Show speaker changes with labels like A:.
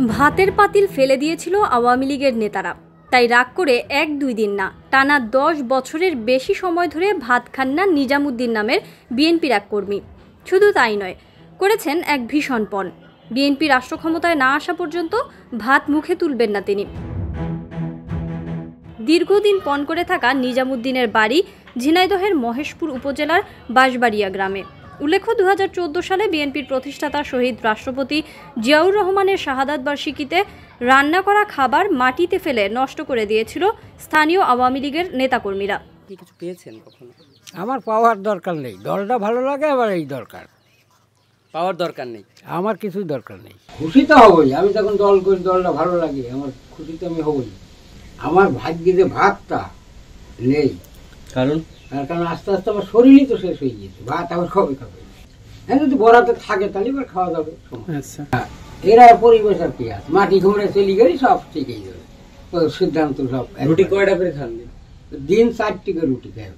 A: ভাতের পাতিল ফেলে দিয়েছিল আওয়ামী লীগের নেতারা। তাই রাগ করে 1-2 দিন না, টানা 10 বছরের বেশি সময় ধরে ভাত খান না নিজামুদ্দিন নামের বিএনপির এক কর্মী। শুধু তাই নয়, করেছেন এক ভীষণ পণ। বিএনপি রাষ্ট্র ক্ষমতায় না আসা পর্যন্ত ভাত মুখে তুলবেন না তিনি। দীর্ঘদিন পণ করে থাকা নিজামুদ্দিনের বাড়ি ঝিনাইদহের মহেশপুর উপজেলার বাঁশবাড়িয়া গ্রামে। উল্লেখ্য, 2014 সালে বিএনপির প্রতিষ্ঠাতা শহীদ রাষ্ট্রপতি জিয়াউর রহমানের শাহাদাত বার্ষিকীতে রান্না করা খাবার মাটিতে ফেলে নষ্ট করে দিয়েছিল স্থানীয় আওয়ামী লীগের নেতাকর্মীরা।
B: কিছু পেয়েছেন কখনো?
C: আমার পাওয়ার দরকার নেই, দলটা ভালো লাগে, আবার এই দরকার।
B: পাওয়ার দরকার নেই,
C: আমার কিছুই দরকার নেই। খুশি তো হবই, আমি যখন দল করি, দলটা ভালো লাগে, আমার খুশি তো আমি হবই। আমার ভাগ্যে যে ভাতটা নেই, কারণ আস্তে আস্তে আমার শরীরই তো শেষ হয়ে গিয়েছে। ভাত আবার কবে খাবে? হ্যাঁ, যদি বরাতে থাকে তাহলে এবার খাওয়া যাবে। এরা পরিবেশ আর কি আছে, মাটি ঘুরে চলি গেলে সব ঠিকই যাবে। সিদ্ধান্ত সব।
B: রুটি কয়টা করে খান?
C: দিন 4টি করে রুটি খাই।